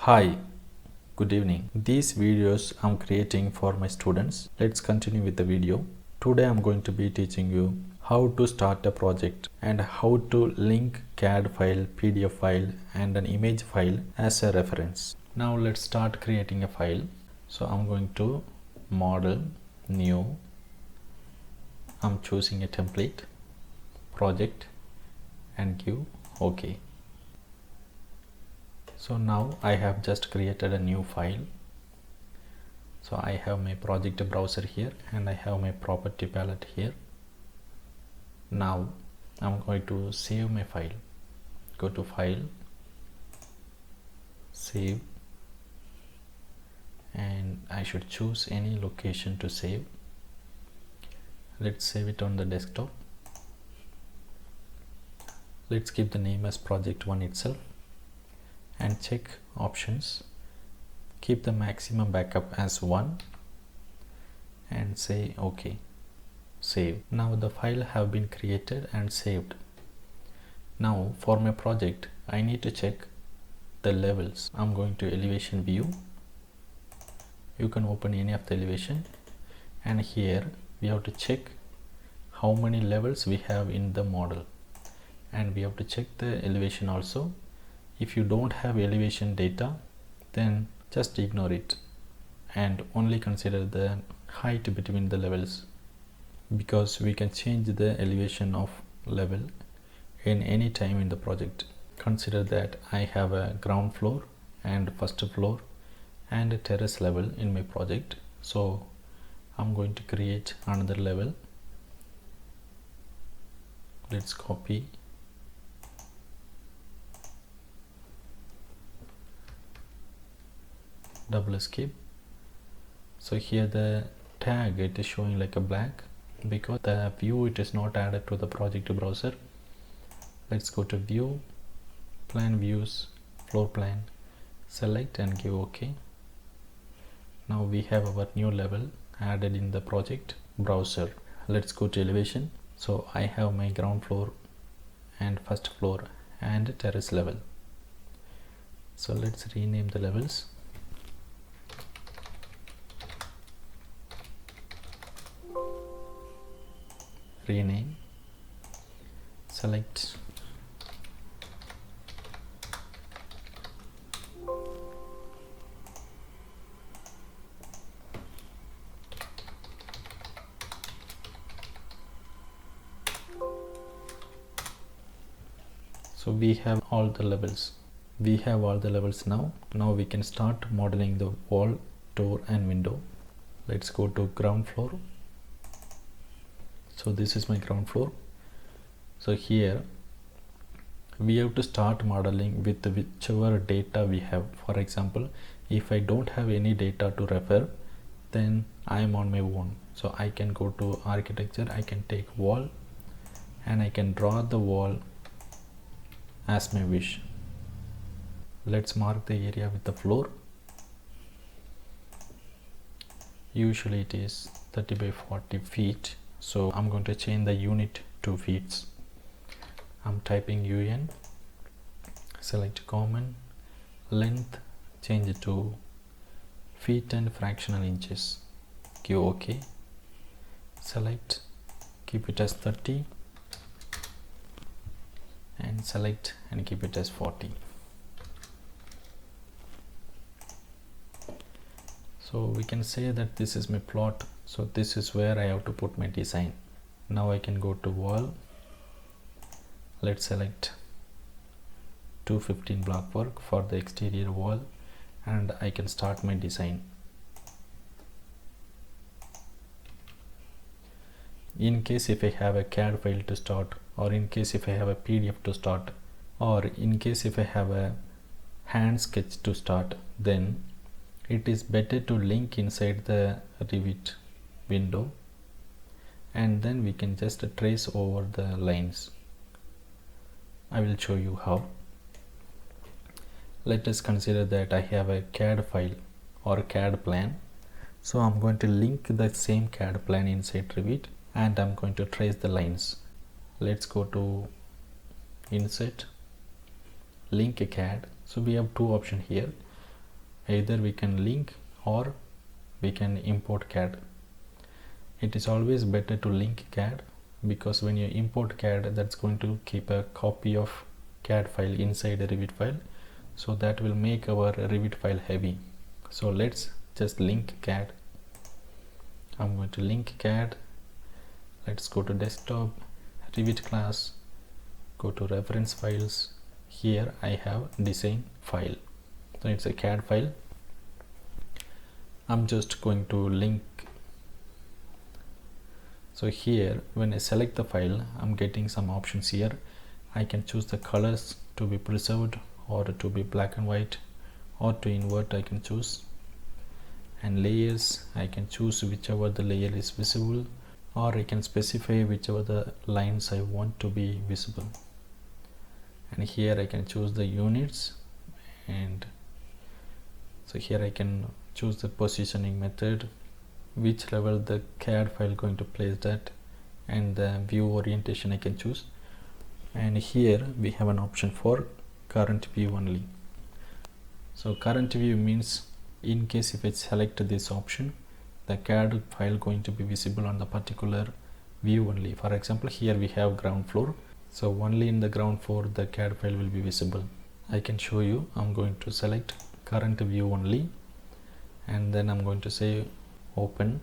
Hi, good evening. These videos I'm creating for my students. Let's continue with the video. Today I'm going to be teaching you how to start a project and how to link CAD file, PDF file and an image file as a reference. Now let's start creating a file. So I'm going to model, new. I'm choosing a template, project and give OK. So now I have just created a new file. So I have my project browser here and I have my property palette here. Now I'm going to save my file. Go to file, save, and I should choose any location to save. Let's save it on the desktop. Let's keep the name as project 1 itself and check options. Keep the maximum backup as 1 and say OK. Save. Now the file have been created and saved. Now for my project I need to check the levels. I'm going to elevation view. You can open any of the elevation and here we have to check how many levels we have in the model, and we have to check the elevation also. If you don't have elevation data, then just ignore it and only consider the height between the levels, because we can change the elevation of level in any time in the project. Consider that I have a ground floor and first floor and a terrace level in my project. So I'm going to create another level. Let's copy, double escape. So here the tag, it is showing like a blank because the view, it is not added to the project browser. Let's go to view, plan views, floor plan, select and give OK. Now we have our new level added in the project browser. Let's go to elevation. So I have my ground floor and first floor and terrace level. So let's rename the levels. Rename, select, so we have all the levels. Now we can start modeling the wall, door and window. Let's go to ground floor. So this is my ground floor. So here we have to start modeling with whichever data we have. For example, if I don't have any data to refer, then I am on my own. So I can go to architecture, I can take wall and I can draw the wall as my wish. Let's mark the area with the floor. Usually it is 30 by 40 feet. So I'm going to change the unit to feet. I'm typing UN, select common, length, change it to feet and fractional inches, give OK, select, keep it as 30 and select and keep it as 40. So we can say that this is my plot. So this is where I have to put my design. Now I can go to wall. Let's select 215 block work for the exterior wall and I can start my design. In case if I have a CAD file to start, or in case if I have a PDF to start, or in case if I have a hand sketch to start, then it is better to link inside the Revit window and then we can just trace over the lines. I will show you how. Let us consider that I have a CAD file or CAD plan. So I'm going to link the same CAD plan inside Revit and I'm going to trace the lines. Let's go to insert, link a CAD. So we have two options here. either we can link or we can import CAD. It is always better to link CAD, because when you import CAD, that's going to keep a copy of CAD file inside a Revit file, so that will make our Revit file heavy. So let's just link CAD. I'm going to link CAD. Let's go to desktop, Revit class, go to reference files. Here I have design file, so it's a CAD file. I'm just going to link. So here when I select the file, I'm getting some options here. I can choose the colors to be preserved or to be black and white, or to invert I can choose. And layers, I can choose whichever the layer is visible, or I can specify whichever the lines I want to be visible. And here I can choose the units, and so here I can choose the positioning method, which level the CAD file going to place that, and the view orientation I can choose. And here we have an option for current view only. So current view means in case if I select this option, the CAD file going to be visible on the particular view only. For example, here we have ground floor, so only in the ground floor the CAD file will be visible. I can show you. I'm going to select current view only, and then I'm going to say open.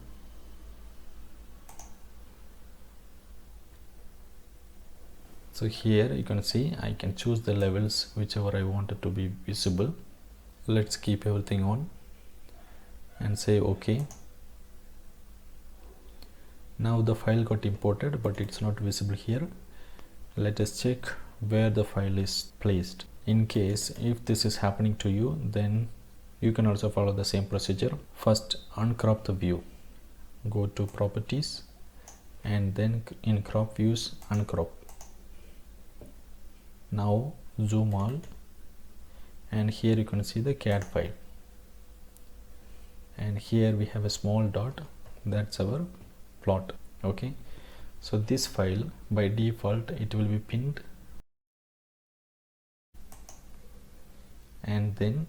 So here you can see I can choose the levels whichever I wanted to be visible. Let's keep everything on and say OK. Now the file got imported, but it's not visible here. Let us check where the file is placed. In case if this is happening to you, then you can also follow the same procedure. First uncrop the view, go to properties, and then in crop views uncrop. Now zoom all, and here you can see the CAD file, and here we have a small dot, that's our plot. Okay, so this file by default it will be pinned, and then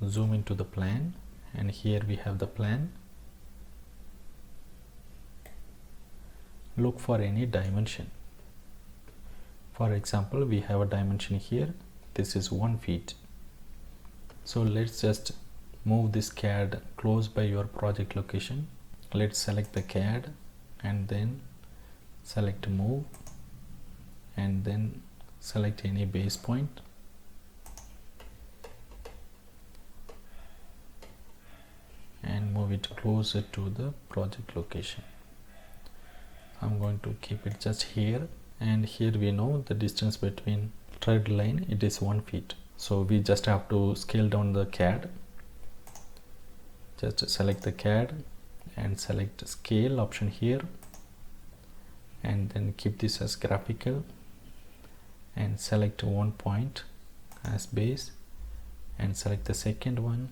zoom into the plan, and here we have the plan. Look for any dimension. For example, we have a dimension here, this is 1 feet. So let's just move this CAD close by your project location. Let's select the CAD and then select move, and then select any base point. And move it closer to the project location. I'm going to keep it just here, and here we know the distance between thread line, it is 1 feet. So we just have to scale down the CAD. Just select the CAD and select scale option here, and then keep this as graphical, and select 1 point as base, and select the second one.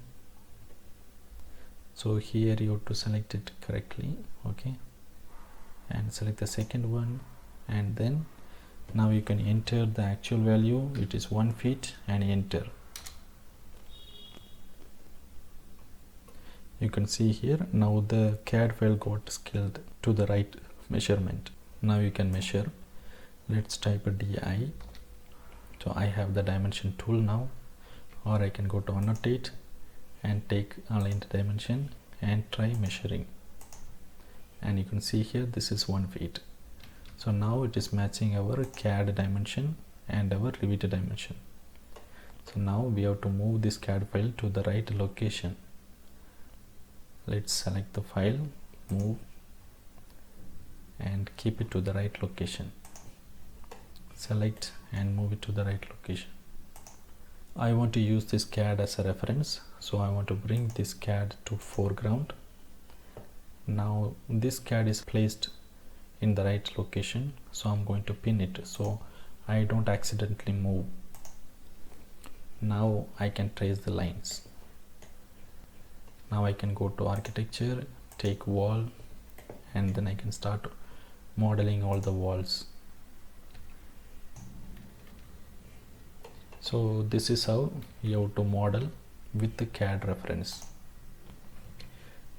So here you have to select it correctly. Okay, and select the second one, and then now you can enter the actual value, it is 1 feet, and enter. You can see here now the CAD file got scaled to the right measurement. Now you can measure. Let's type a DI. So I have the dimension tool now, or I can go to annotate and take aligned dimension and try measuring, and you can see here this is 1 feet. So now it is matching our CAD dimension and our Revit dimension. So now we have to move this CAD file to the right location. Let's select the file, move, and keep it to the right location. Select and move it to the right location. I want to use this CAD as a reference, so I want to bring this CAD to foreground. Now this CAD is placed in the right location, so I'm going to pin it so I don't accidentally move. Now I can trace the lines. Now I can go to architecture, take wall, and then I can start modeling all the walls. So this is how you have to model with the CAD reference.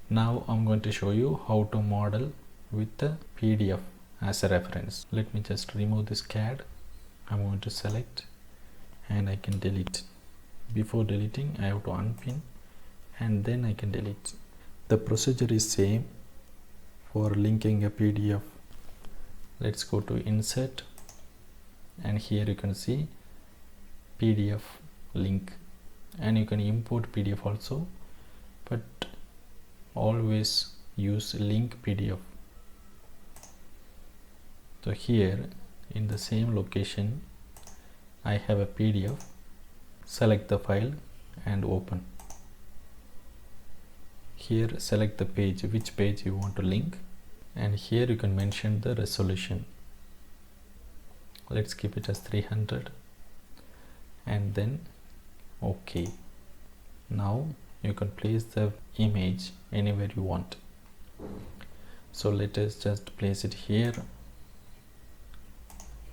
Now I'm going to show you how to model with the PDF as a reference. Let me just remove this CAD. I'm going to select and I can delete. Before deleting, I have to unpin and then I can delete. The procedure is same for linking a PDF. Let's go to insert and here you can see PDF link, and you can import PDF also, but always use link PDF. So here in the same location I have a PDF. Select the file and open. Here select the page, which page you want to link, and here you can mention the resolution. Let's keep it as 300 and then OK. Now you can place the image anywhere you want. So let us just place it here,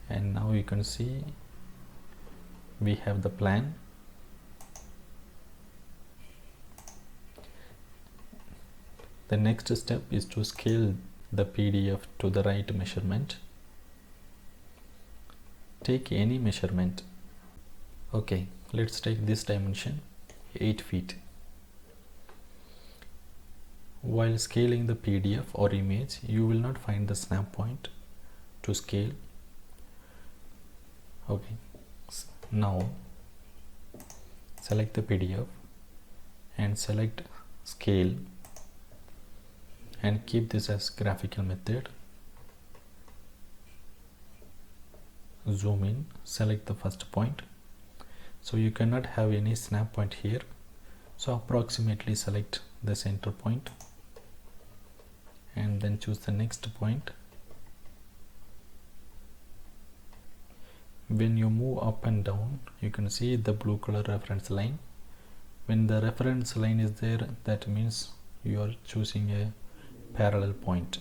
and now you can see we have the plan. The next step is to scale the PDF to the right measurement. Take any measurement. Okay, let's take this dimension, 8 feet. While scaling the PDF or image, you will not find the snap point to scale. Okay, now select the PDF and select scale and keep this as graphical method. Zoom in, select the first point. So you cannot have any snap point here, so approximately select the center point and then choose the next point. When you move up and down, you can see the blue color reference line. When the reference line is there, that means you are choosing a parallel point.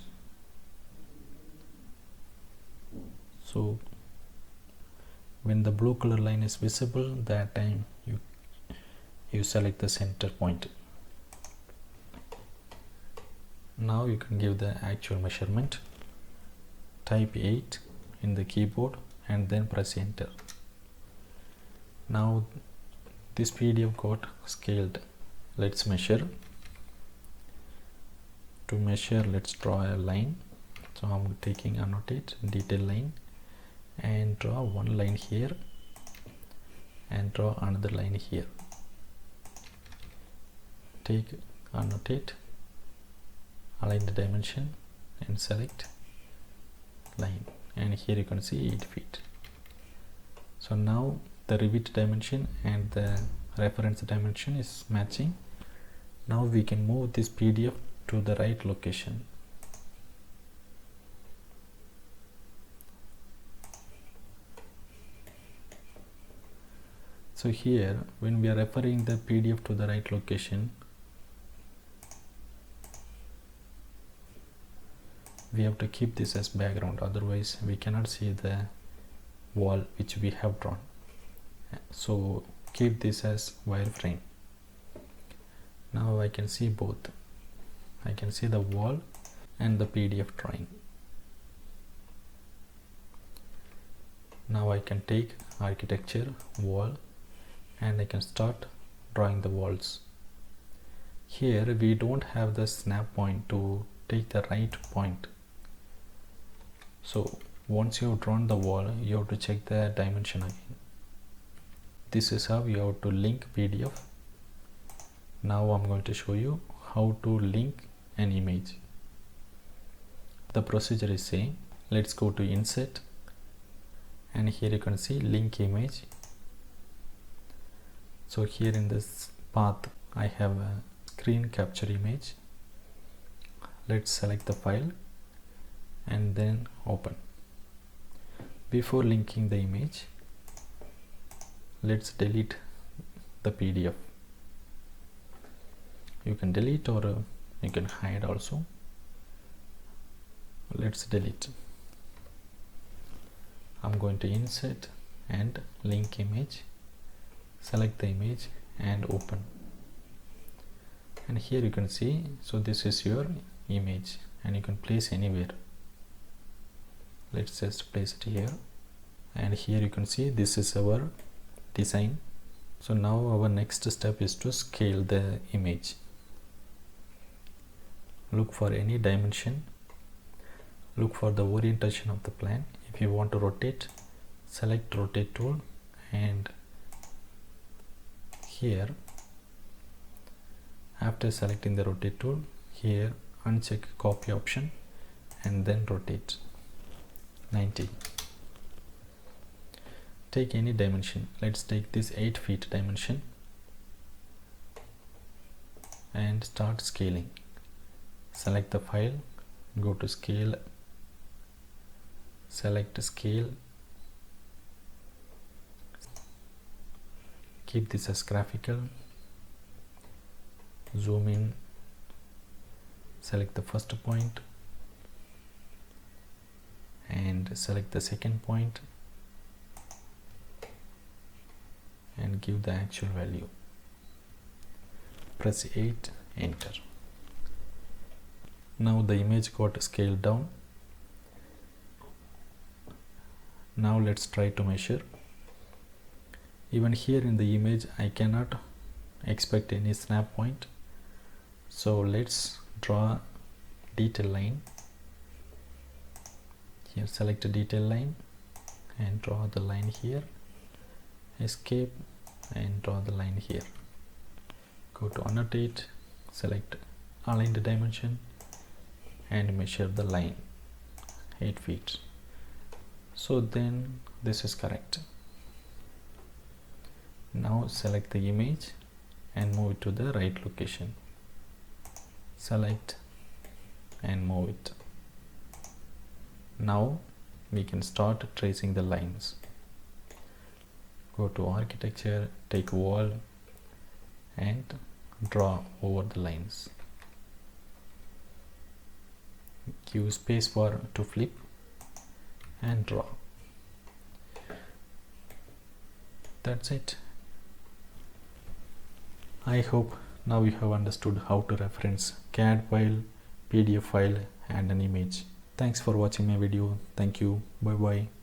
So when the blue color line is visible, that time you select the center point. Now you can give the actual measurement. Type 8 in the keyboard and then press enter. Now this PDF got scaled. Let's measure. To measure, let's draw a line. So I'm taking annotate detail line and draw one line here and draw another line here. Take annotate, align the dimension and select line, and here you can see 8 feet. So now the Revit dimension and the reference dimension is matching. Now we can move this PDF to the right location. So here when we are referring the PDF to the right location, we have to keep this as background, otherwise we cannot see the wall which we have drawn. So keep this as wireframe. Now I can see both. I can see the wall and the PDF drawing. Now I can take architecture, wall, and I can start drawing the walls. Here we don't have the snap point to take the right point. So once you have drawn the wall, you have to check the dimension again. This is how you have to link PDF. Now I'm going to show you how to link an image. The procedure is same. Let's go to insert, and here you can see link image. So here in this path I have a screen capture image. Let's select the file and then open. Before linking the image, let's delete the PDF. You can delete or you can hide also. Let's delete. I'm going to insert and link image, select the image and open. And here you can see, so this is your image and you can place anywhere. Let's just place it here, and here you can see this is our design. So now our next step is to scale the image. Look for any dimension, look for the orientation of the plan. If you want to rotate, select rotate tool, and here after selecting the rotate tool, here uncheck copy option and then rotate 90. Take any dimension. Let's take this 8 feet dimension and start scaling. Select the file, go to scale, select scale, keep this as graphical, zoom in, select the first point and select the second point and give the actual value. Press 8, enter. Now the image got scaled down. Now let's try to measure. Even here in the image I cannot expect any snap point, so let's draw detail line. Here select a detail line and draw the line here, escape and draw the line here. Go to annotate, select align the dimension and measure the line 8 feet. So then this is correct. Now select the image and move it to the right location. Select and move it. Now we can start tracing the lines. Go to architecture, take wall and draw over the lines. Give space bar to flip and draw. That's it. I hope now you have understood how to reference CAD file, PDF file and an image. Thanks for watching my video. Thank you. Bye bye.